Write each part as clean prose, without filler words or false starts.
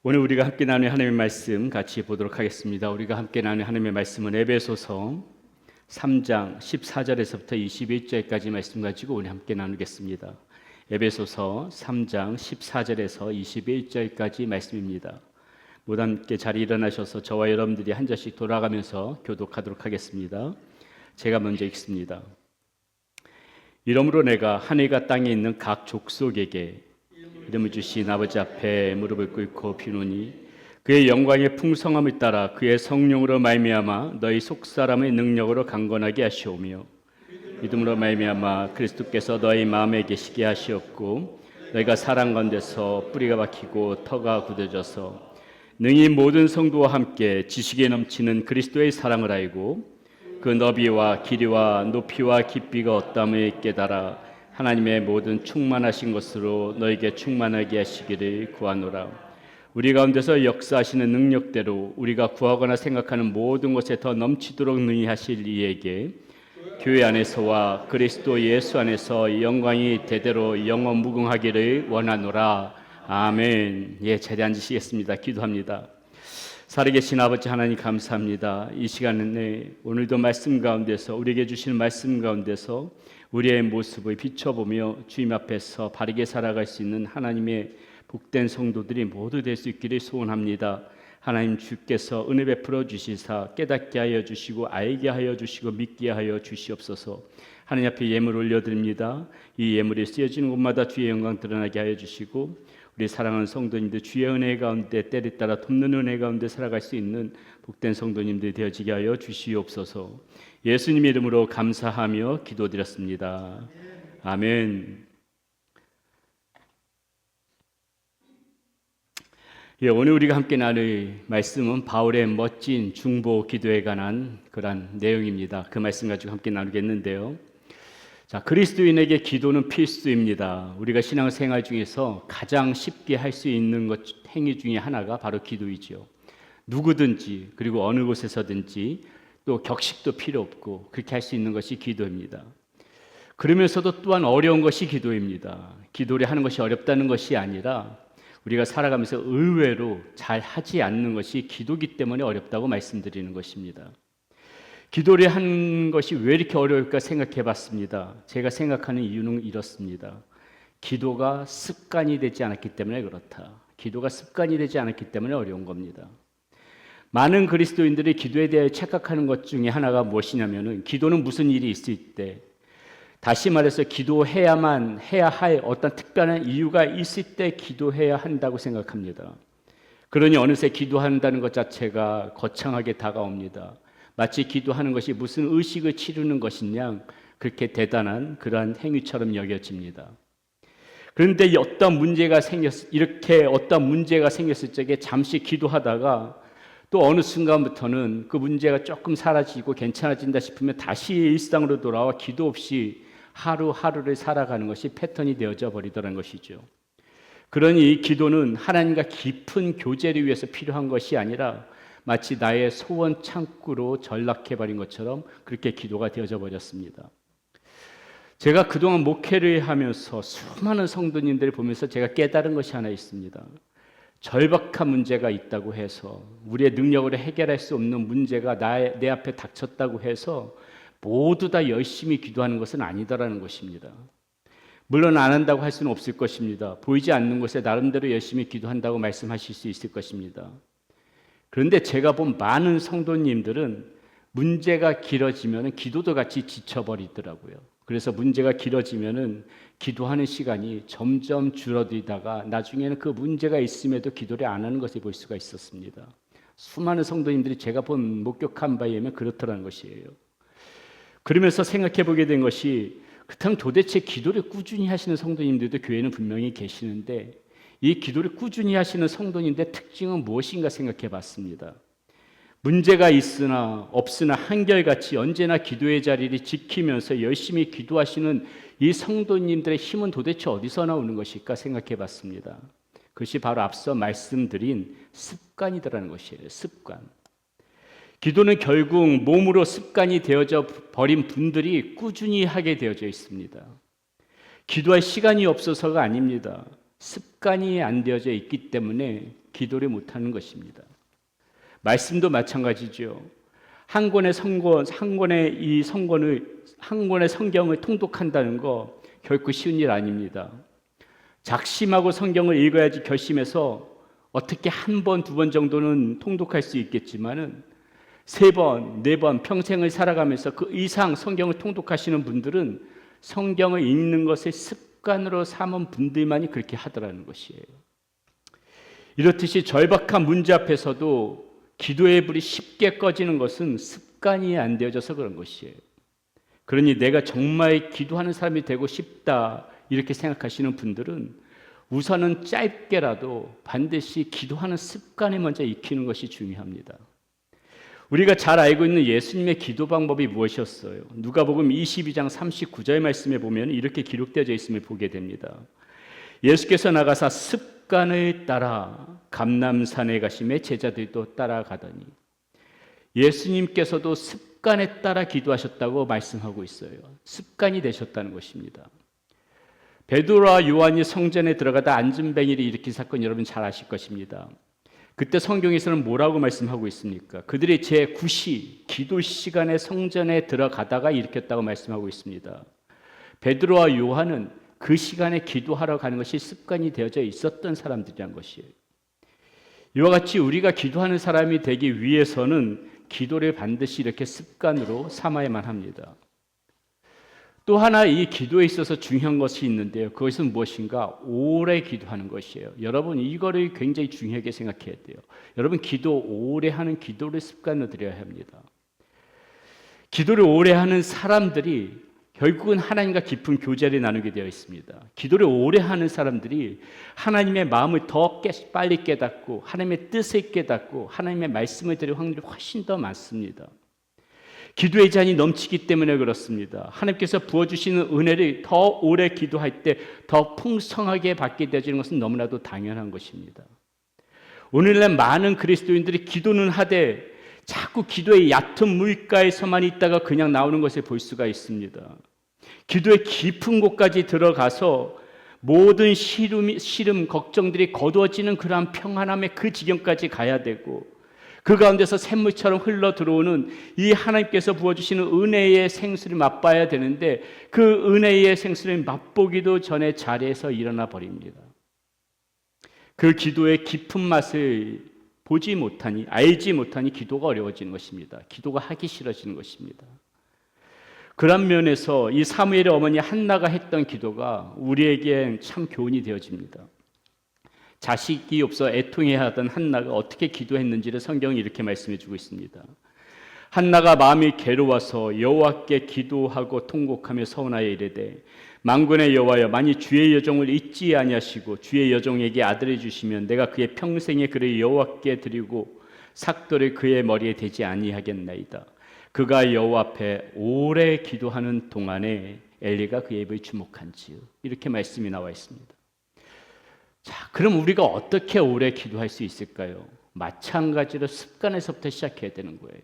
오늘 우리가 함께 나눌 하나님의 말씀 같이 보도록 하겠습니다. 우리가 함께 나눌 하나님의 말씀은 에베소서 3장 14절에서부터 21절까지 말씀 가지고 오늘 함께 나누겠습니다. 에베소서 3장 14절에서 21절까지 말씀입니다. 모두 함께 자리에 일어나셔서 저와 여러분들이 한 절씩 돌아가면서 교독하도록 하겠습니다. 제가 먼저 읽습니다. 이러므로 내가 하늘과 땅에 있는 각 족속에게 이름을 주신 아버지 앞에 무릎을 꿇고 비노니 그의 영광의 풍성함을 따라 그의 성령으로 말미암아 너희 속사람의 능력으로 강건하게 하시오며 믿음으로 말미암아 그리스도께서 너희 마음에 계시게 하시었고 너희가 사랑 가운데서 뿌리가 박히고 터가 굳어져서 능히 모든 성도와 함께 지식에 넘치는 그리스도의 사랑을 알고 그 너비와 길이와 높이와 깊이가 어떠함을 깨달아 하나님의 모든 충만하신 것으로 너에게 충만하게 하시기를 구하노라. 우리 가운데서 역사하시는 능력대로 우리가 구하거나 생각하는 모든 것에 더 넘치도록 능히 하실 이에게 교회 안에서와 그리스도 예수 안에서 영광이 대대로 영원 무궁하기를 원하노라. 아멘. 자리에 앉으시겠습니다. 기도합니다. 살아계신 아버지 하나님 감사합니다. 이 시간에 오늘도 말씀 가운데서 우리에게 주시는 말씀 가운데서 우리의 모습을 비춰보며 주님 앞에서 바르게 살아갈 수 있는 하나님의 복된 성도들이 모두 될 수 있기를 소원합니다. 하나님 주께서 은혜 베풀어 주시사 깨닫게 하여 주시고 알게 하여 주시고 믿게 하여 주시옵소서. 하나님 앞에 예물 올려드립니다. 이 예물이 쓰여지는 곳마다 주의 영광 드러나게 하여 주시고 우리 사랑하는 성도님들 주의 은혜 가운데 때를 따라 돕는 은혜 가운데 살아갈 수 있는 복된 성도님들이 되어지게 하여 주시옵소서. 예수님 이름으로 감사하며 기도드렸습니다. 아멘. 오늘 우리가 함께 나눌 말씀은 바울의 멋진 중보 기도에 관한 그런 내용입니다. 그 말씀 가지고 함께 나누겠는데요. 그리스도인에게 기도는 필수입니다. 우리가 신앙생활 중에서 가장 쉽게 할 수 있는 행위 중에 하나가 바로 기도이죠. 누구든지 그리고 어느 곳에서든지 또 격식도 필요 없고 그렇게 할 수 있는 것이 기도입니다. 그러면서도 또한 어려운 것이 기도입니다. 기도를 하는 것이 어렵다는 것이 아니라 우리가 살아가면서 의외로 잘 하지 않는 것이 기도기 때문에 어렵다고 말씀드리는 것입니다. 기도를 하는 것이 왜 이렇게 어려울까 생각해 봤습니다. 제가 생각하는 이유는 이렇습니다. 기도가 습관이 되지 않았기 때문에 그렇다. 기도가 습관이 되지 않았기 때문에 어려운 겁니다. 많은 그리스도인들이 기도에 대해 착각하는 것 중에 하나가 무엇이냐면은 기도는 무슨 일이 있을 때, 다시 말해서 기도해야만 해야 할 어떤 특별한 이유가 있을 때 기도해야 한다고 생각합니다. 그러니 어느새 기도한다는 것 자체가 거창하게 다가옵니다. 마치 기도하는 것이 무슨 의식을 치르는 것이냐 그렇게 대단한 그러한 행위처럼 여겨집니다. 그런데 어떤 문제가 생겼을 적에 잠시 기도하다가 또 어느 순간부터는 그 문제가 조금 사라지고 괜찮아진다 싶으면 다시 일상으로 돌아와 기도 없이 하루하루를 살아가는 것이 패턴이 되어져 버리더라는 것이죠. 그러니 기도는 하나님과 깊은 교제를 위해서 필요한 것이 아니라 마치 나의 소원 창구로 전락해버린 것처럼 그렇게 기도가 되어져 버렸습니다. 제가 그동안 목회를 하면서 수많은 성도님들을 보면서 제가 깨달은 것이 하나 있습니다. 절박한 문제가 있다고 해서 우리의 능력으로 해결할 수 없는 문제가 내 앞에 닥쳤다고 해서 모두 다 열심히 기도하는 것은 아니다라는 것입니다. 물론 안 한다고 할 수는 없을 것입니다. 보이지 않는 곳에 나름대로 열심히 기도한다고 말씀하실 수 있을 것입니다. 그런데 제가 본 많은 성도님들은 문제가 길어지면 기도도 같이 지쳐버리더라고요. 그래서 문제가 길어지면 기도하는 시간이 점점 줄어들다가 나중에는 그 문제가 있음에도 기도를 안 하는 것을 볼 수가 있었습니다. 수많은 성도님들이 제가 본 목격한 바에 의하면 그렇더라는 것이에요. 그러면서 생각해 보게 된 것이 그렇다면 도대체 기도를 꾸준히 하시는 성도님들도 교회는 분명히 계시는데 이 기도를 꾸준히 하시는 성도님들의 특징은 무엇인가 생각해 봤습니다. 문제가 있으나 없으나 한결같이 언제나 기도의 자리를 지키면서 열심히 기도하시는 이 성도님들의 힘은 도대체 어디서 나오는 것일까 생각해 봤습니다. 그것이 바로 앞서 말씀드린 습관이라는 것이에요. 습관. 기도는 결국 몸으로 습관이 되어져 버린 분들이 꾸준히 하게 되어져 있습니다. 기도할 시간이 없어서가 아닙니다. 습관이 안 되어져 있기 때문에 기도를 못하는 것입니다. 말씀도 마찬가지죠. 한 권의 성경을 통독한다는 거 결코 쉬운 일 아닙니다. 작심하고 성경을 읽어야지 결심해서 어떻게 한 번, 두 번 정도는 통독할 수 있겠지만은 3번, 4번 평생을 살아가면서 그 이상 성경을 통독하시는 분들은 성경을 읽는 것을 습관으로 삼은 분들만이 그렇게 하더라는 것이에요. 이렇듯이 절박한 문제 앞에서도 기도의 불이 쉽게 꺼지는 것은 습관이 안 되어져서 그런 것이에요. 그러니 내가 정말 기도하는 사람이 되고 싶다 이렇게 생각하시는 분들은 우선은 짧게라도 반드시 기도하는 습관을 먼저 익히는 것이 중요합니다. 우리가 잘 알고 있는 예수님의 기도 방법이 무엇이었어요? 누가복음 22장 39절 말씀에 보면 이렇게 기록되어 있음을 보게 됩니다. 예수께서 나가사 습관을 따라 감람산에 가시매 제자들도 따라가더니, 예수님께서도 습관에 따라 기도하셨다고 말씀하고 있어요. 습관이 되셨다는 것입니다. 베드로와 요한이 성전에 들어가다 안진뱅이를 일으킨 사건 여러분 잘 아실 것입니다. 그때 성경에서는 뭐라고 말씀하고 있습니까? 그들이 제9시 기도 시간에 성전에 들어가다가 일으켰다고 말씀하고 있습니다. 베드로와 요한은 그 시간에 기도하러 가는 것이 습관이 되어져 있었던 사람들이란 것이에요. 이와 같이 우리가 기도하는 사람이 되기 위해서는 기도를 반드시 이렇게 습관으로 삼아야만 합니다. 또 하나 이 기도에 있어서 중요한 것이 있는데요. 그것은 무엇인가? 오래 기도하는 것이에요. 여러분 이거를 굉장히 중요하게 생각해야 돼요. 여러분 기도 오래 하는 기도를 습관으로 들여야 합니다. 기도를 오래 하는 사람들이 결국은 하나님과 깊은 교제를 나누게 되어 있습니다. 기도를 오래 하는 사람들이 하나님의 마음을 더 빨리 깨닫고 하나님의 뜻을 깨닫고 하나님의 말씀을 들을 확률이 훨씬 더 많습니다. 기도의 잔이 넘치기 때문에 그렇습니다. 하나님께서 부어주시는 은혜를 더 오래 기도할 때 더 풍성하게 받게 되어지는 것은 너무나도 당연한 것입니다. 오늘날 많은 그리스도인들이 기도는 하되 자꾸 기도의 얕은 물가에서만 있다가 그냥 나오는 것을 볼 수가 있습니다. 기도의 깊은 곳까지 들어가서 모든 시름, 걱정들이 거두어지는 그러한 평안함의 그 지경까지 가야 되고 그 가운데서 샘물처럼 흘러 들어오는 이 하나님께서 부어주시는 은혜의 생수를 맛봐야 되는데 그 은혜의 생수를 맛보기도 전에 자리에서 일어나 버립니다. 그 기도의 깊은 맛을 보지 못하니 알지 못하니 기도가 어려워지는 것입니다. 기도가 하기 싫어지는 것입니다. 그런 면에서 이 사무엘의 어머니 한나가 했던 기도가 우리에겐 참 교훈이 되어집니다. 자식이 없어 애통해하던 한나가 어떻게 기도했는지를 성경이 이렇게 말씀해 주고 있습니다. 한나가 마음이 괴로워서 여호와께 기도하고 통곡하며 서원하여 이르되 만군의 여호와여 만일 주의 여종을 잊지 아니하시고 주의 여종에게 아들을 주시면 내가 그의 평생에 그를 여호와께 드리고 삭도를 그의 머리에 대지 아니하겠나이다. 그가 여호와 앞에 오래 기도하는 동안에 엘리가 그의 입을 주목한지요. 이렇게 말씀이 나와 있습니다. 자, 그럼 우리가 어떻게 오래 기도할 수 있을까요? 마찬가지로 습관에서부터 시작해야 되는 거예요.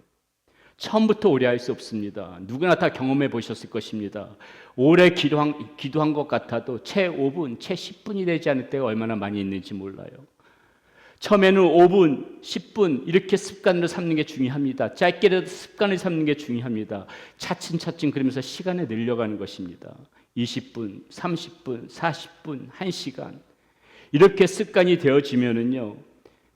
처음부터 오래 할 수 없습니다. 누구나 다 경험해 보셨을 것입니다. 오래 기도한 것 같아도 채 5분, 채 10분이 되지 않을 때가 얼마나 많이 있는지 몰라요. 처음에는 5분, 10분 이렇게 습관으로 삼는 게 중요합니다. 짧게라도 습관을 삼는 게 중요합니다. 차츰차츰 그러면서 시간을 늘려가는 것입니다. 20분, 30분, 40분, 1시간 이렇게 습관이 되어지면은요,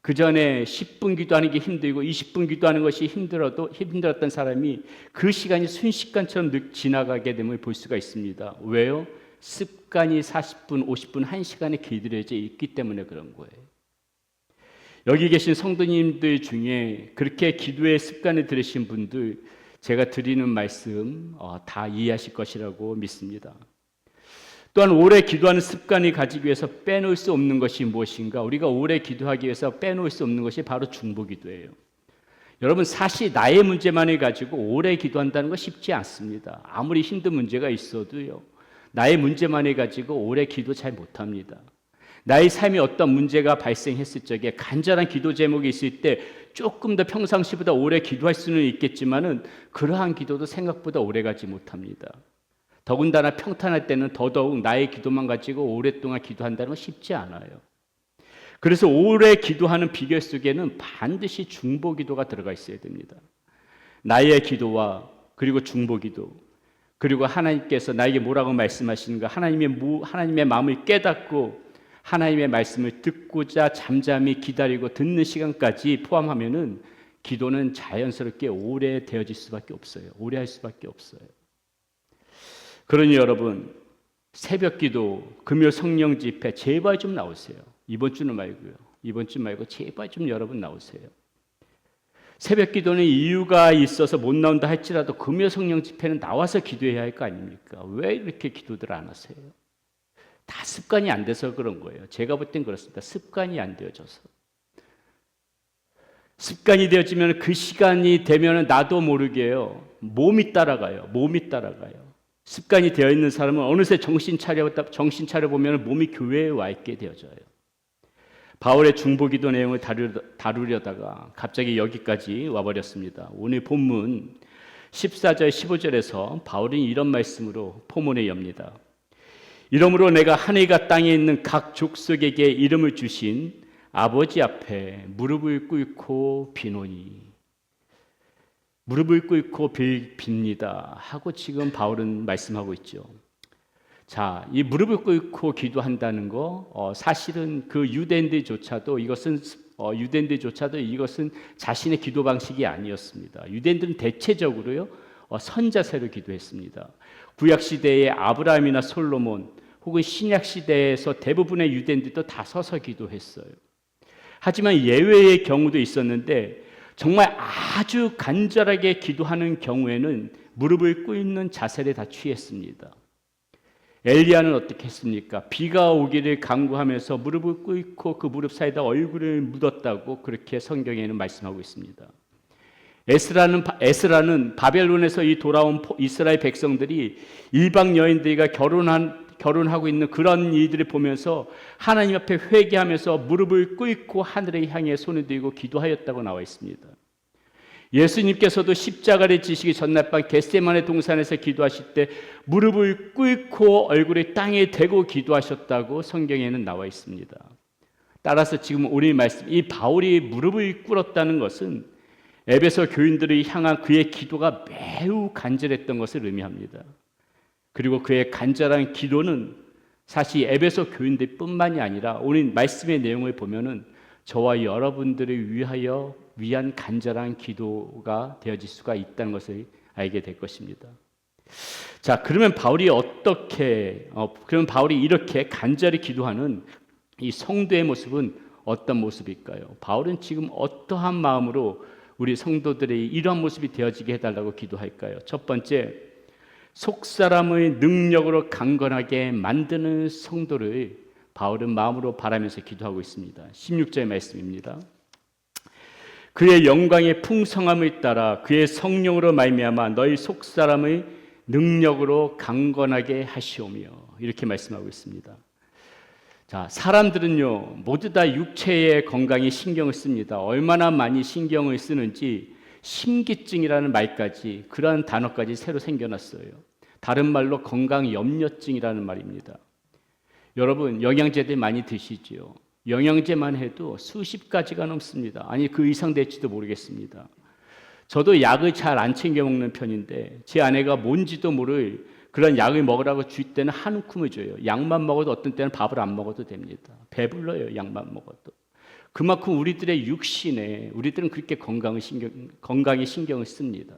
그 전에 10분 기도하는 게 힘들고 20분 기도하는 것이 힘들었던 사람이 그 시간이 순식간처럼 지나가게 됨을 볼 수가 있습니다. 왜요? 습관이 40분, 50분, 1시간에 길들여져 있기 때문에 그런 거예요. 여기 계신 성도님들 중에 그렇게 기도의 습관을 들으신 분들 제가 드리는 말씀 다 이해하실 것이라고 믿습니다. 또한 오래 기도하는 습관을 가지기 위해서 빼놓을 수 없는 것이 무엇인가? 우리가 오래 기도하기 위해서 빼놓을 수 없는 것이 바로 중보기도예요. 여러분 사실 나의 문제만을 가지고 오래 기도한다는 거 쉽지 않습니다. 아무리 힘든 문제가 있어도요. 나의 문제만을 가지고 오래 기도 잘 못합니다. 나의 삶에 어떤 문제가 발생했을 적에 간절한 기도 제목이 있을 때 조금 더 평상시보다 오래 기도할 수는 있겠지만은 그러한 기도도 생각보다 오래 가지 못합니다. 더군다나 평탄할 때는 더더욱 나의 기도만 가지고 오랫동안 기도한다는 건 쉽지 않아요. 그래서 오래 기도하는 비결 속에는 반드시 중보기도가 들어가 있어야 됩니다. 나의 기도와 그리고 중보기도, 그리고 하나님께서 나에게 뭐라고 말씀하시는가, 하나님의 마음을 깨닫고 하나님의 말씀을 듣고자 잠잠히 기다리고 듣는 시간까지 포함하면은 기도는 자연스럽게 오래 되어질 수밖에 없어요. 오래 할 수밖에 없어요. 그러니 여러분, 새벽기도, 금요 성령 집회 제발 좀 나오세요. 이번 주는 말고요. 이번 주 말고 제발 좀 여러분 나오세요. 새벽기도는 이유가 있어서 못 나온다 할지라도 금요 성령 집회는 나와서 기도해야 할 거 아닙니까? 왜 이렇게 기도들 안 하세요? 다 습관이 안 돼서 그런 거예요. 제가 볼 땐 그렇습니다. 습관이 안 되어져서. 습관이 되어지면 그 시간이 되면 나도 모르게요. 몸이 따라가요. 몸이 따라가요. 습관이 되어 있는 사람은 어느새 정신 차려 보면 몸이 교회에 와 있게 되어져요. 바울의 중보기도 내용을 다루려다가 갑자기 여기까지 와버렸습니다. 오늘 본문 14절 15절에서 바울은 이런 말씀으로 포문을 엽니다. 이러므로 내가 하늘과 땅에 있는 각 족속에게 이름을 주신 아버지 앞에 무릎을 꿇고 비노니, 무릎을 꿇고 빕니다 하고 지금 바울은 말씀하고 있죠. 자, 이 무릎을 꿇고 기도한다는 거 사실은 그 유대인들조차도 이것은 자신의 기도 방식이 아니었습니다. 유대인들은 대체적으로요 선자세로 기도했습니다. 구약 시대의 아브라함이나 솔로몬 혹은 신약 시대에서 대부분의 유대인들도 다 서서 기도했어요. 하지만 예외의 경우도 있었는데 정말 아주 간절하게 기도하는 경우에는 무릎을 꿇는 자세를 다 취했습니다. 엘리야는 어떻게 했습니까? 비가 오기를 간구하면서 무릎을 꿇고 그 무릎 사이에다 얼굴을 묻었다고 그렇게 성경에는 말씀하고 있습니다. 에스라는 바벨론에서 돌아온 이스라엘 백성들이 일방 여인들과 결혼하고 있는 그런 일들을 보면서 하나님 앞에 회개하면서 무릎을 꿇고 하늘에 향해 손을 들고 기도하였다고 나와 있습니다. 예수님께서도 십자가를 지시기 전날 밤 겟세마네 동산에서 기도하실 때 무릎을 꿇고 얼굴을 땅에 대고 기도하셨다고 성경에는 나와 있습니다. 따라서 지금 오늘 말씀, 이 바울이 무릎을 꿇었다는 것은 에베소 교인들을 향한 그의 기도가 매우 간절했던 것을 의미합니다. 그리고 그의 간절한 기도는 사실 에베소 교인들뿐만이 아니라 오늘 말씀의 내용을 보면은 저와 여러분들을 위한 간절한 기도가 되어질 수가 있다는 것을 알게 될 것입니다. 자, 그러면 바울이 이렇게 간절히 기도하는 이 성도의 모습은 어떤 모습일까요? 바울은 지금 어떠한 마음으로 우리 성도들의 이러한 모습이 되어지게 해달라고 기도할까요? 첫 번째, 속사람의 능력으로 강건하게 만드는 성도를 바울은 마음으로 바라면서 기도하고 있습니다. 16절 말씀입니다. 그의 영광의 풍성함을 따라 그의 성령으로 말미암아 너희 속사람의 능력으로 강건하게 하시오며, 이렇게 말씀하고 있습니다. 자, 사람들은요 모두 다 육체의 건강에 신경을 씁니다. 얼마나 많이 신경을 쓰는지 심기증이라는 말까지, 그러한 단어까지 새로 생겨났어요. 다른 말로 건강염려증이라는 말입니다. 여러분, 영양제들 많이 드시지요. 영양제만 해도 수십 가지가 넘습니다. 아니, 그 이상 될지도 모르겠습니다. 저도 약을 잘 안 챙겨 먹는 편인데 제 아내가 뭔지도 모를 그런 약을 먹으라고 줄 때는 한 움큼을 줘요. 약만 먹어도 어떤 때는 밥을 안 먹어도 됩니다. 배불러요, 약만 먹어도. 그만큼 우리들은 그렇게 건강에 신경을 씁니다.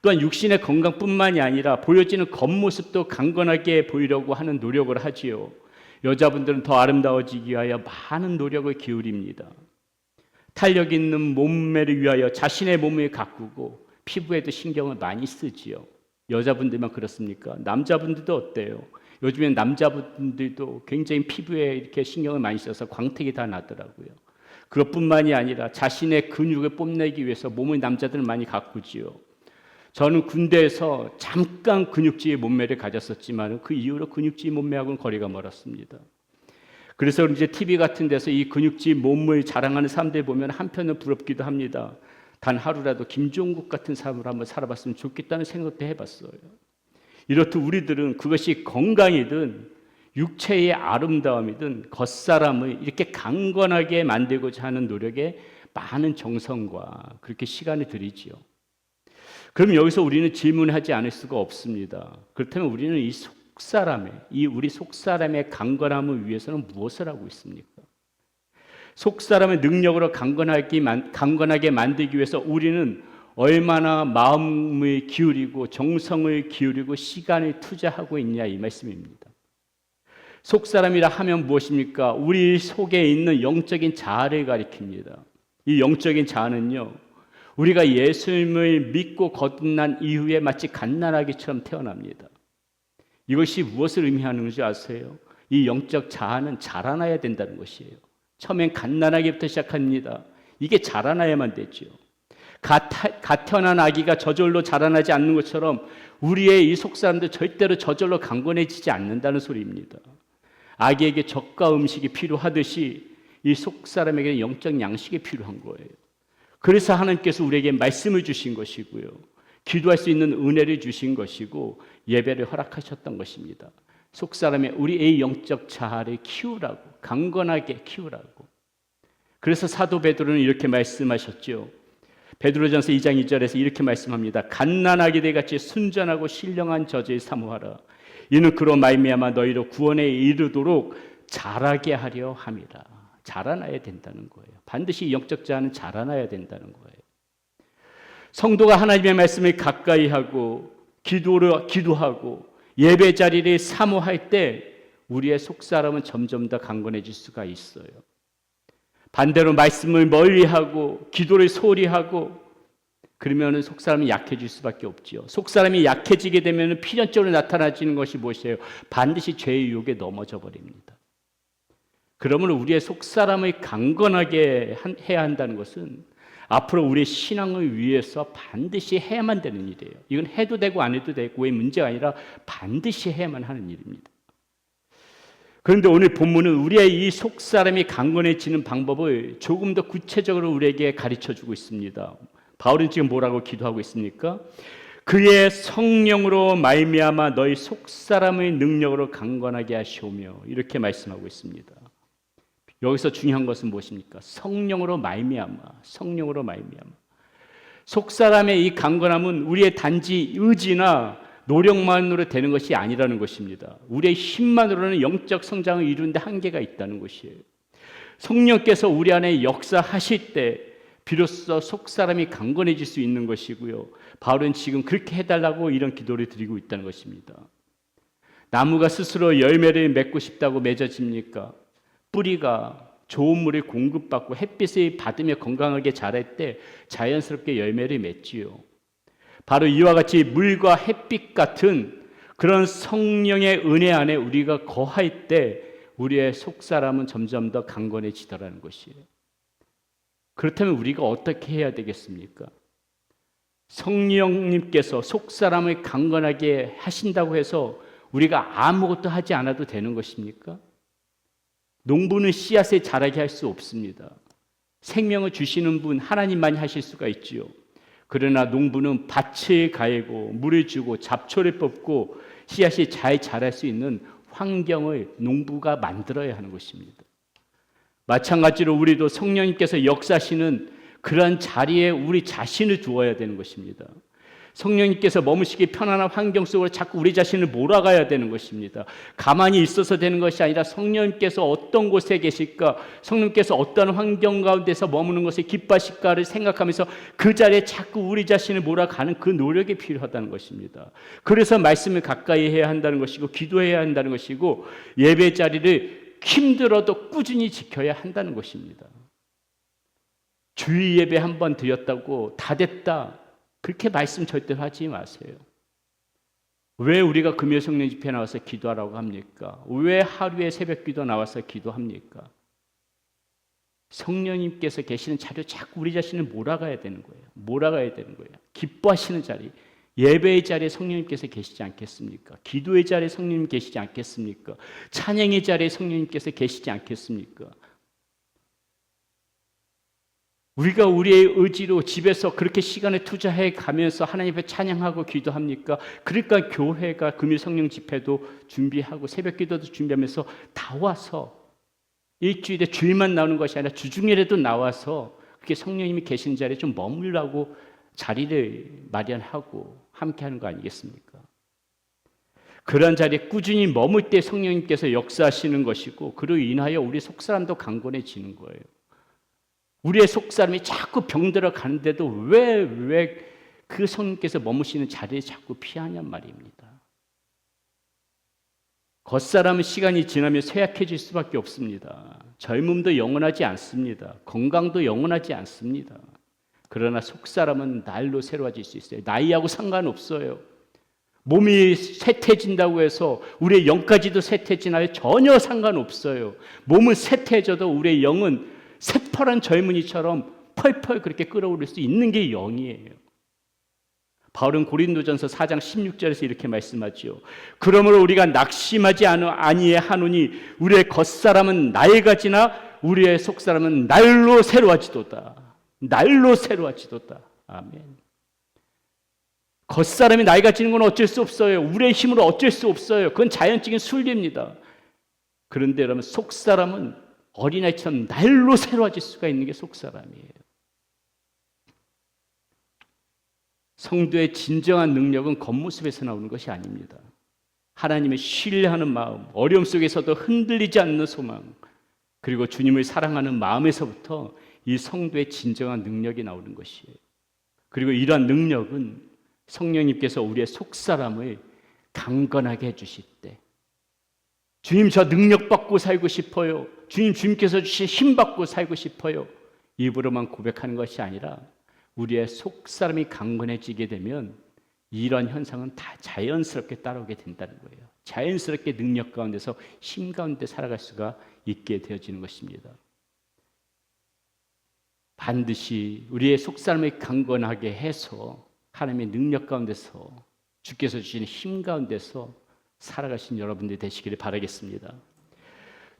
또한 육신의 건강뿐만이 아니라 보여지는 겉모습도 강건하게 보이려고 하는 노력을 하지요. 여자분들은 더 아름다워지기 위하여 많은 노력을 기울입니다. 탄력 있는 몸매를 위하여 자신의 몸을 가꾸고 피부에도 신경을 많이 쓰지요. 여자분들만 그렇습니까? 남자분들도 어때요? 요즘엔 남자분들도 굉장히 피부에 이렇게 신경을 많이 써서 광택이 다 나더라고요. 그것뿐만이 아니라 자신의 근육을 뽐내기 위해서 몸을 남자들은 많이 가꾸지요. 저는 군대에서 잠깐 근육질 몸매를 가졌었지만 그 이후로 근육질 몸매하고는 거리가 멀었습니다. 그래서 이제 TV 같은 데서 이 근육질 몸을 자랑하는 사람들 보면 한편은 부럽기도 합니다. 단 하루라도 김종국 같은 삶을 한번 살아봤으면 좋겠다는 생각도 해봤어요. 이렇듯 우리들은 그것이 건강이든 육체의 아름다움이든 겉사람을 이렇게 강건하게 만들고자 하는 노력에 많은 정성과 그렇게 시간을 들이지요. 그럼 여기서 우리는 질문하지 않을 수가 없습니다. 그렇다면 우리는 이 속사람의, 우리 속사람의 강건함을 위해서는 무엇을 하고 있습니까? 속사람의 능력으로 강건하게 만들기 위해서 우리는 얼마나 마음을 기울이고 정성을 기울이고 시간을 투자하고 있냐 이 말씀입니다. 속사람이라 하면 무엇입니까? 우리 속에 있는 영적인 자아를 가리킵니다. 이 영적인 자아는요, 우리가 예수님을 믿고 거듭난 이후에 마치 갓난아기처럼 태어납니다. 이것이 무엇을 의미하는 줄 아세요? 이 영적 자아는 자라나야 된다는 것이에요. 처음엔 갓난아기부터 시작합니다. 이게 자라나야만 되죠. 갓 태어난 아기가 저절로 자라나지 않는 것처럼 우리의 이 속사람도 절대로 저절로 강건해지지 않는다는 소리입니다. 아기에게 젖과 음식이 필요하듯이 이 속사람에게는 영적 양식이 필요한 거예요. 그래서 하나님께서 우리에게 말씀을 주신 것이고요, 기도할 수 있는 은혜를 주신 것이고 예배를 허락하셨던 것입니다. 속사람의 우리의 영적 자아를 키우라고, 강건하게 키우라고. 그래서 사도 베드로는 이렇게 말씀하셨죠. 베드로전서 2장 2절에서 이렇게 말씀합니다. 갓난아기들 같이 순전하고 신령한 저주를 사모하라. 이는 그로 말미암아 너희로 구원에 이르도록 자라게 하려 함이라. 자라나야 된다는 거예요. 반드시 영적 자아는 자라나야 된다는 거예요. 성도가 하나님의 말씀을 가까이 하고 기도하고 예배 자리를 사모할 때 우리의 속사람은 점점 더 강건해질 수가 있어요. 반대로 말씀을 멀리하고 기도를 소홀히 하고 그러면 속사람이 약해질 수밖에 없지요. 속사람이 약해지게 되면 필연적으로 나타나지는 것이 무엇이에요? 반드시 죄의 유혹에 넘어져 버립니다. 그러므로 우리의 속사람을 강건하게 해야 한다는 것은 앞으로 우리의 신앙을 위해서 반드시 해야만 되는 일이에요. 이건 해도 되고 안 해도 되고의 문제가 아니라 반드시 해야만 하는 일입니다. 그런데 오늘 본문은 우리의 이 속사람이 강건해지는 방법을 조금 더 구체적으로 우리에게 가르쳐주고 있습니다. 바울은 지금 뭐라고 기도하고 있습니까? 그의 성령으로 말미암아 너희 속사람의 능력으로 강건하게 하시오며 이렇게 말씀하고 있습니다. 여기서 중요한 것은 무엇입니까? 성령으로 말미암아, 성령으로 말미암아. 속사람의 이 강건함은 우리의 단지 의지나 노력만으로 되는 것이 아니라는 것입니다. 우리의 힘만으로는 영적 성장을 이루는데 한계가 있다는 것이에요. 성령께서 우리 안에 역사하실 때 비로소 속사람이 강건해질 수 있는 것이고요. 바울은 지금 그렇게 해달라고 이런 기도를 드리고 있다는 것입니다. 나무가 스스로 열매를 맺고 싶다고 맺어집니까? 뿌리가 좋은 물을 공급받고 햇빛을 받으며 건강하게 자랄 때 자연스럽게 열매를 맺지요. 바로 이와 같이 물과 햇빛 같은 그런 성령의 은혜 안에 우리가 거할 때 우리의 속사람은 점점 더 강건해지더라는 것이에요. 그렇다면 우리가 어떻게 해야 되겠습니까? 성령님께서 속사람을 강건하게 하신다고 해서 우리가 아무것도 하지 않아도 되는 것입니까? 농부는 씨앗을 자라게 할 수 없습니다. 생명을 주시는 분 하나님만이 하실 수가 있지요. 그러나 농부는 밭을 갈고 물을 주고 잡초를 뽑고 씨앗이 잘 자랄 수 있는 환경을 농부가 만들어야 하는 것입니다. 마찬가지로 우리도 성령님께서 역사하시는 그런 자리에 우리 자신을 두어야 되는 것입니다. 성령님께서 머무시기 편안한 환경 속으로 자꾸 우리 자신을 몰아가야 되는 것입니다. 가만히 있어서 되는 것이 아니라 성령님께서 어떤 곳에 계실까, 성령님께서 어떤 환경 가운데서 머무는 것을 기뻐하실까를 생각하면서 그 자리에 자꾸 우리 자신을 몰아가는 그 노력이 필요하다는 것입니다. 그래서 말씀을 가까이 해야 한다는 것이고 기도해야 한다는 것이고 예배 자리를 힘들어도 꾸준히 지켜야 한다는 것입니다. 주일 예배 한 번 드렸다고 다 됐다, 그렇게 말씀 절대로 하지 마세요. 왜 우리가 금요 성령 집회 나와서 기도하라고 합니까? 왜 하루에 새벽 기도 나와서 기도합니까? 성령님께서 계시는 자리로 자꾸 우리 자신을 몰아가야 되는 거예요. 몰아가야 되는 거예요. 기뻐하시는 자리, 예배의 자리에 성령님께서 계시지 않겠습니까? 기도의 자리에 성령님 계시지 않겠습니까? 찬양의 자리에 성령님께서 계시지 않겠습니까? 우리가 우리의 의지로 집에서 그렇게 시간을 투자해 가면서 하나님 앞에 찬양하고 기도합니까? 그러니까 교회가 금요 성령 집회도 준비하고 새벽 기도도 준비하면서 다 와서 일주일에 주일만 나오는 것이 아니라 주중에라도 나와서 그렇게 성령님이 계신 자리에 좀 머물라고 자리를 마련하고 함께하는 거 아니겠습니까? 그런 자리에 꾸준히 머물 때 성령님께서 역사하시는 것이고 그로 인하여 우리 속사람도 강건해지는 거예요. 우리의 속사람이 자꾸 병들어 가는데도 왜 그 성령께서 머무시는 자리를 자꾸 피하냔 말입니다. 겉사람은 시간이 지나면 쇠약해질 수밖에 없습니다. 젊음도 영원하지 않습니다. 건강도 영원하지 않습니다. 그러나 속사람은 날로 새로워질 수 있어요. 나이하고 상관없어요. 몸이 쇠퇴진다고 해서 우리의 영까지도 쇠퇴진하여 전혀 상관없어요. 몸은 쇠퇴해져도 우리의 영은 새파란 젊은이처럼 펄펄 그렇게 끌어올릴 수 있는 게 영이에요. 바울은 고린도전서 4장 16절에서 이렇게 말씀하죠. 그러므로 우리가 낙심하지 아니하노니 우리의 겉사람은 나이가 지나 우리의 속사람은 날로 새로워지도다. 날로 새로워지도다. 아멘. 겉사람이 나이가 지는 건 어쩔 수 없어요. 우리의 힘으로 어쩔 수 없어요. 그건 자연적인 순리입니다. 그런데 여러분 속사람은 어린아이처럼 날로 새로워질 수가 있는 게 속사람이에요. 성도의 진정한 능력은 겉모습에서 나오는 것이 아닙니다. 하나님을 신뢰하는 마음, 어려움 속에서도 흔들리지 않는 소망, 그리고 주님을 사랑하는 마음에서부터 이 성도의 진정한 능력이 나오는 것이에요. 그리고 이러한 능력은 성령님께서 우리의 속사람을 강건하게 해주실 때, 주님 저 능력 받고 살고 싶어요. 주님께서 주신 힘 받고 살고 싶어요. 입으로만 고백하는 것이 아니라 우리의 속사람이 강건해지게 되면 이런 현상은 다 자연스럽게 따라오게 된다는 거예요. 자연스럽게 능력 가운데서 힘 가운데 살아갈 수가 있게 되어지는 것입니다. 반드시 우리의 속사람을 강건하게 해서 하나님의 능력 가운데서 주께서 주시는 힘 가운데서 살아가신 여러분들이 되시기를 바라겠습니다.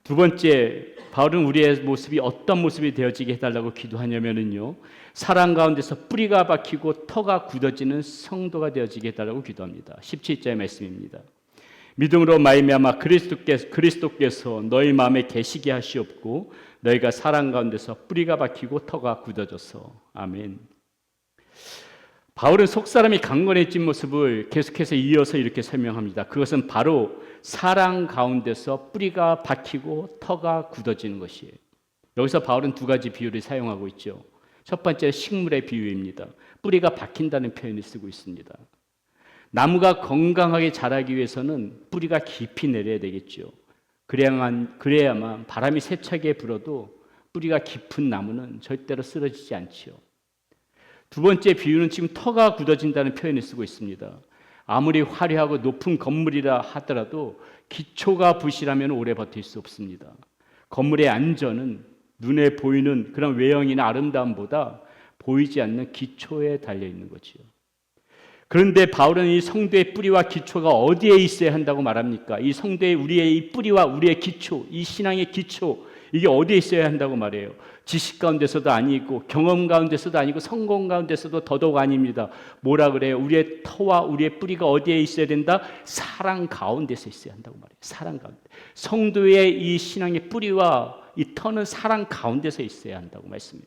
두 번째, 바울은 우리의 모습이 어떤 모습이 되어지게 해달라고 기도하냐면요, 사랑 가운데서 뿌리가 박히고 터가 굳어지는 성도가 되어지게 해달라고 기도합니다. 17절의 말씀입니다. 믿음으로 말미암아 그리스도께서 너희 마음에 계시게 하시옵고 너희가 사랑 가운데서 뿌리가 박히고 터가 굳어져서. 아멘. 바울은 속사람이 강건해진 모습을 계속해서 이어서 이렇게 설명합니다. 그것은 바로 사랑 가운데서 뿌리가 박히고 터가 굳어지는 것이에요. 여기서 바울은 두 가지 비유를 사용하고 있죠. 첫 번째 식물의 비유입니다. 뿌리가 박힌다는 표현을 쓰고 있습니다. 나무가 건강하게 자라기 위해서는 뿌리가 깊이 내려야 되겠죠. 그래야만 바람이 세차게 불어도 뿌리가 깊은 나무는 절대로 쓰러지지 않죠. 두 번째 비유는 지금 터가 굳어진다는 표현을 쓰고 있습니다. 아무리 화려하고 높은 건물이라 하더라도 기초가 부실하면 오래 버틸 수 없습니다. 건물의 안전은 눈에 보이는 그런 외형이나 아름다움보다 보이지 않는 기초에 달려있는 거지요. 그런데 바울은 이 성도의 뿌리와 기초가 어디에 있어야 한다고 말합니까? 이 성도의 우리의 이 뿌리와 우리의 기초, 이 신앙의 기초, 이게 어디에 있어야 한다고 말해요? 지식 가운데서도 아니고 경험 가운데서도 아니고 성공 가운데서도 더더욱 아닙니다. 뭐라 그래요? 우리의 터와 우리의 뿌리가 어디에 있어야 된다? 사랑 가운데서 있어야 한다고 말해요. 사랑 가운데. 성도의 이 신앙의 뿌리와 이 터는 사랑 가운데서 있어야 한다고 말씀해요.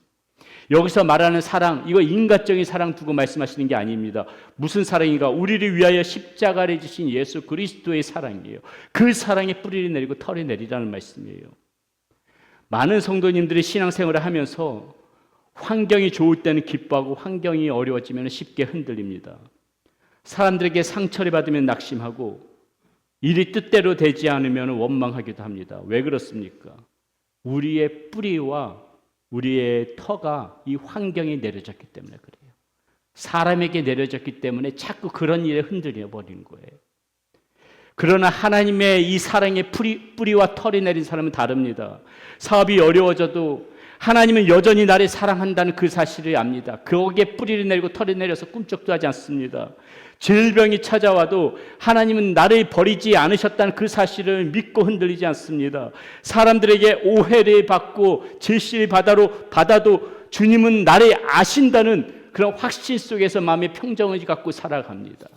여기서 말하는 사랑, 이거 인간적인 사랑 두고 말씀하시는 게 아닙니다. 무슨 사랑인가? 우리를 위하여 십자가를 지신 예수 그리스도의 사랑이에요. 그 사랑에 뿌리를 내리고 털을 내리라는 말씀이에요. 많은 성도님들이 신앙생활을 하면서 환경이 좋을 때는 기뻐하고 환경이 어려워지면 쉽게 흔들립니다. 사람들에게 상처를 받으면 낙심하고 일이 뜻대로 되지 않으면 원망하기도 합니다. 왜 그렇습니까? 우리의 뿌리와 우리의 터가 이 환경에 내려졌기 때문에 그래요. 사람에게 내려졌기 때문에 자꾸 그런 일에 흔들려 버리는 거예요. 그러나 하나님의 이 사랑의 뿌리와 털이 내린 사람은 다릅니다. 사업이 어려워져도 하나님은 여전히 나를 사랑한다는 그 사실을 압니다. 거기에 뿌리를 내리고 털이 내려서 꿈쩍도 하지 않습니다. 질병이 찾아와도 하나님은 나를 버리지 않으셨다는 그 사실을 믿고 흔들리지 않습니다. 사람들에게 오해를 받고 질시를 받아도 주님은 나를 아신다는 그런 확신 속에서 마음의 평정을 갖고 살아갑니다.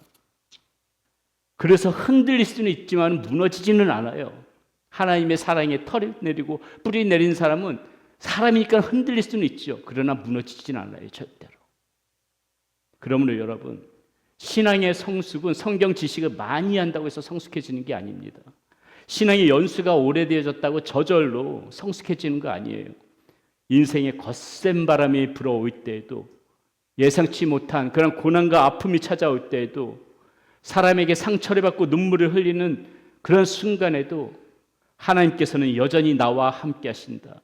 그래서 흔들릴 수는 있지만 무너지지는 않아요. 하나님의 사랑에 털이 내리고 뿌리 내린 사람은 사람이니까 흔들릴 수는 있죠. 그러나 무너지지는 않아요, 절대로. 그러므로 여러분, 신앙의 성숙은 성경 지식을 많이 한다고 해서 성숙해지는 게 아닙니다. 신앙의 연수가 오래되어졌다고 저절로 성숙해지는 거 아니에요. 인생에 거센 바람이 불어올 때에도, 예상치 못한 그런 고난과 아픔이 찾아올 때에도, 사람에게 상처를 받고 눈물을 흘리는 그런 순간에도 하나님께서는 여전히 나와 함께 하신다.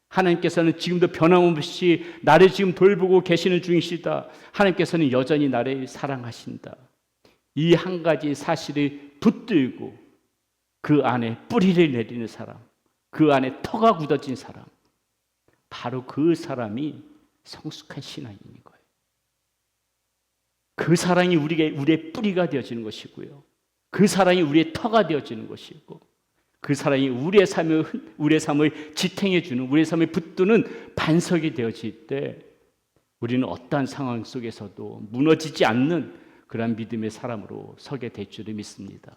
하나님께서는 지금도 변함없이 나를 지금 돌보고 계시는 중이시다. 하나님께서는 여전히 나를 사랑하신다. 이 한 가지 사실을 붙들고 그 안에 뿌리를 내리는 사람, 그 안에 터가 굳어진 사람, 바로 그 사람이 성숙한 신앙인 거예요. 그 사랑이 우리의 뿌리가 되어지는 것이고요. 그 사랑이 우리의 터가 되어지는 것이고, 그 사랑이 우리의 삶을 지탱해 주는, 우리의 삶을 붙드는 반석이 되어질 때 우리는 어떠한 상황 속에서도 무너지지 않는 그런 믿음의 사람으로 서게 될 줄을 믿습니다.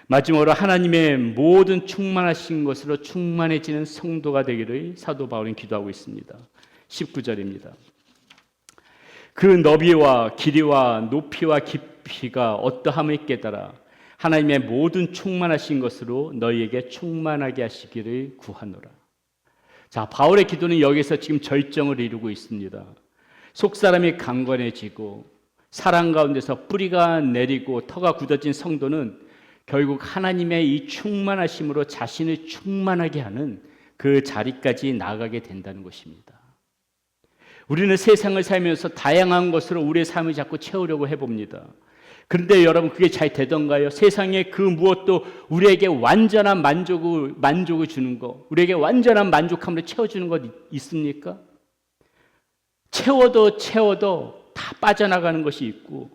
마지막으로 하나님의 모든 충만하신 것으로 충만해지는 성도가 되기를 사도 바울은 기도하고 있습니다. 19절입니다. 그 너비와 길이와 높이와 깊이가 어떠함을 깨달아 하나님의 모든 충만하신 것으로 너희에게 충만하게 하시기를 구하노라. 자, 바울의 기도는 여기서 지금 절정을 이루고 있습니다. 속사람이 강건해지고 사랑 가운데서 뿌리가 내리고 터가 굳어진 성도는 결국 하나님의 이 충만하심으로 자신을 충만하게 하는 그 자리까지 나아가게 된다는 것입니다. 우리는 세상을 살면서 다양한 것으로 우리의 삶을 자꾸 채우려고 해봅니다. 그런데 여러분, 그게 잘 되던가요? 세상의 그 무엇도 우리에게 완전한 만족을 주는 것, 우리에게 완전한 만족함을 채워주는 것 있습니까? 채워도 다 빠져나가는 것이 있고,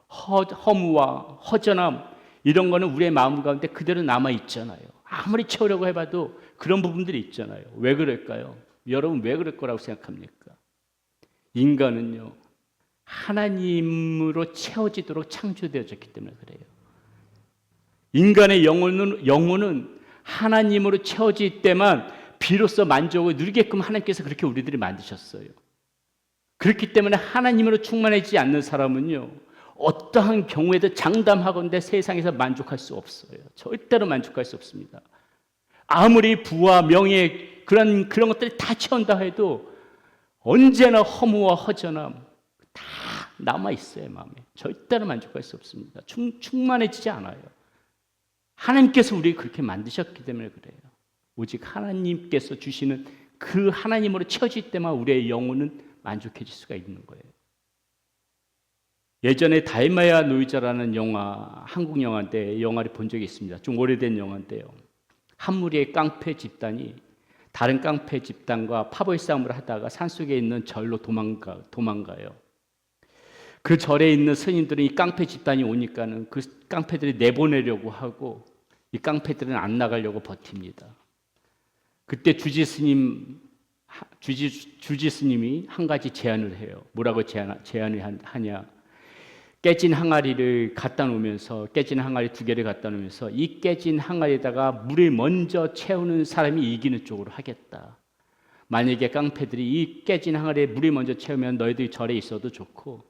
허무와 허전함, 이런 거는 우리의 마음 가운데 그대로 남아있잖아요. 아무리 채우려고 해봐도 그런 부분들이 있잖아요. 왜 그럴까요? 여러분, 왜 그럴 거라고 생각합니까? 인간은요, 하나님으로 채워지도록 창조되어졌기 때문에 그래요. 인간의 영혼은 하나님으로 채워질 때만 비로소 만족을 누리게끔 하나님께서 그렇게 우리들이 만드셨어요. 그렇기 때문에 하나님으로 충만하지 않는 사람은요, 어떠한 경우에도 장담하건대 세상에서 만족할 수 없어요. 절대로 만족할 수 없습니다. 아무리 부와 명예 그런 것들이 다 채운다 해도 언제나 허무와 허전함 다 남아있어요. 마음에 절대로 만족할 수 없습니다. 충만해지지 않아요. 하나님께서 우리를 그렇게 만드셨기 때문에 그래요. 오직 하나님께서 주시는 그 하나님으로 채워질 때만 우리의 영혼은 만족해질 수가 있는 거예요. 예전에 달마야 노이자라는 영화, 한국 영화인데 영화를 본 적이 있습니다. 좀 오래된 영화인데요. 한 무리의 깡패 집단이 다른 깡패 집단과 파벌 싸움을 하다가 산속에 있는 절로 도망가요. 그 절에 있는 스님들은 이 깡패 집단이 오니까는 그 깡패들이 내보내려고 하고 이 깡패들은 안 나가려고 버팁니다. 그때 주지 스님이 한 가지 제안을 해요. 뭐라고 제안을 하냐? 깨진 항아리를 갖다 놓으면서, 깨진 항아리 2개를 갖다 놓으면서 이 깨진 항아리에다가 물을 먼저 채우는 사람이 이기는 쪽으로 하겠다. 만약에 깡패들이 이 깨진 항아리에 물을 먼저 채우면 너희들이 절에 있어도 좋고,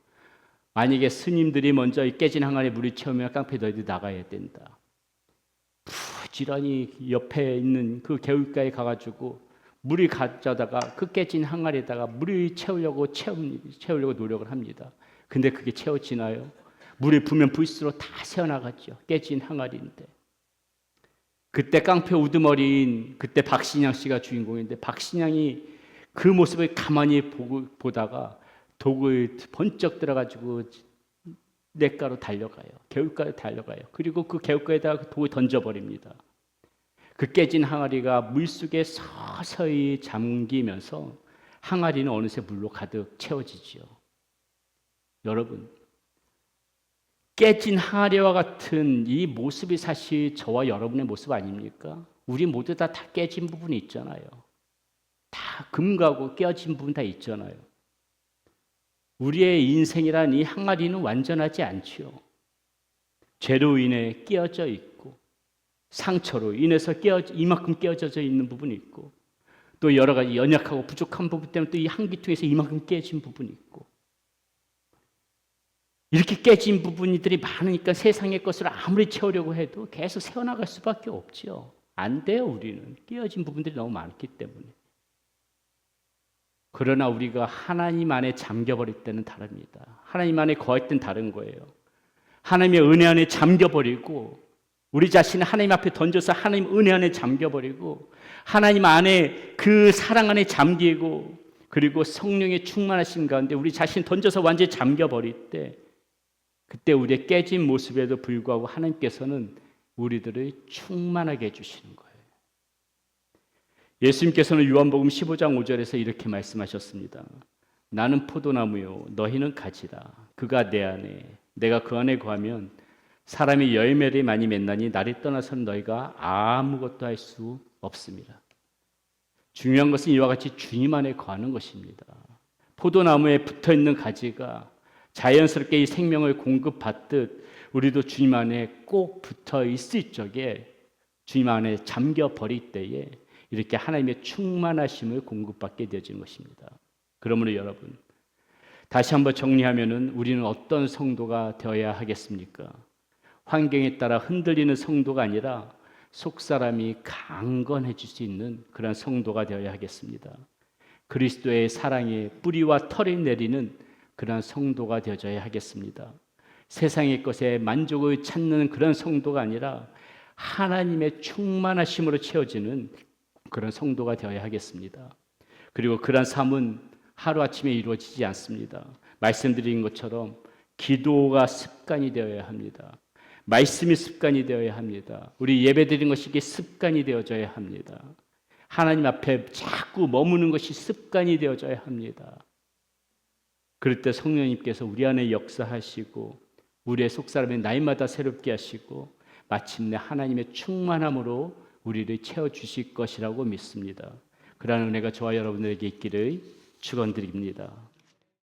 만약에 스님들이 먼저 이 깨진 항아리에 물을 채우면 깡패 너희들이 나가야 된다. 부지런히 옆에 있는 그 개울가에 가가지고 물을 가져다가 그 깨진 항아리에다가 물을 채우려고 노력을 합니다. 근데 그게 채워지나요? 물이 부면 불수록 다 새어나갔죠. 깨진 항아리인데. 그때 깡패 우두머리인 그때 박신양 씨가 주인공인데, 박신양이 그 모습을 가만히 보다가 독을 번쩍 들어가지고 냇가로 달려가요. 개울가에 달려가요. 그리고 그 개울가에다가 독을 던져버립니다. 그 깨진 항아리가 물속에 서서히 잠기면서 항아리는 어느새 물로 가득 채워지지요. 여러분, 깨진 항아리와 같은 이 모습이 사실 저와 여러분의 모습 아닙니까? 우리 모두 다 깨진 부분이 있잖아요. 다 금가고 깨어진 부분 다 있잖아요. 우리의 인생이란 이 항아리는 완전하지 않지요. 죄로 인해 깨어져 있고 상처로 인해서 이만큼 깨어져 있는 부분이 있고 또 여러 가지 연약하고 부족한 부분 때문에 또 이 한기통에서 이만큼 깨진 부분이 있고 이렇게 깨진 부분들이 많으니까 세상의 것을 아무리 채우려고 해도 계속 새어나갈 수밖에 없죠. 안 돼요. 우리는 깨어진 부분들이 너무 많기 때문에. 그러나 우리가 하나님 안에 잠겨버릴 때는 다릅니다. 하나님 안에 거할 때는 다른 거예요. 하나님의 은혜 안에 잠겨버리고 우리 자신을 하나님 앞에 던져서 하나님 은혜 안에 잠겨버리고 하나님 안에 그 사랑 안에 잠기고 그리고 성령의 충만하심 가운데 우리 자신 던져서 완전히 잠겨버릴 때 그때 우리의 깨진 모습에도 불구하고 하나님께서는 우리들을 충만하게 해주시는 거예요. 예수님께서는 요한복음 15장 5절에서 이렇게 말씀하셨습니다. 나는 포도나무요 너희는 가지라. 그가 내 안에 내가 그 안에 거하면 사람이 열매를 많이 맺나니 나를 떠나서는 너희가 아무것도 할 수 없습니다. 중요한 것은 이와 같이 주님 안에 거하는 것입니다. 포도나무에 붙어있는 가지가 자연스럽게 이 생명을 공급받듯 우리도 주님 안에 꼭 붙어 있을 적에 주님 안에 잠겨버릴 때에 이렇게 하나님의 충만하심을 공급받게 되어지는 것입니다. 그러므로 여러분 다시 한번 정리하면은 우리는 어떤 성도가 되어야 하겠습니까? 환경에 따라 흔들리는 성도가 아니라 속사람이 강건해질 수 있는 그런 성도가 되어야 하겠습니다. 그리스도의 사랑에 뿌리와 털이 내리는 그런 성도가 되어져야 하겠습니다. 세상의 것에 만족을 찾는 그런 성도가 아니라 하나님의 충만하심으로 채워지는 그런 성도가 되어야 하겠습니다. 그리고 그런 삶은 하루아침에 이루어지지 않습니다. 말씀드린 것처럼 기도가 습관이 되어야 합니다. 말씀이 습관이 되어야 합니다. 우리 예배드리는 것이 이게 습관이 되어져야 합니다. 하나님 앞에 자꾸 머무는 것이 습관이 되어져야 합니다. 그럴 때 성령님께서 우리 안에 역사하시고 우리의 속사람의 날마다 새롭게 하시고 마침내 하나님의 충만함으로 우리를 채워주실 것이라고 믿습니다. 그러한 은혜가 저와 여러분들에게 있기를 축원드립니다.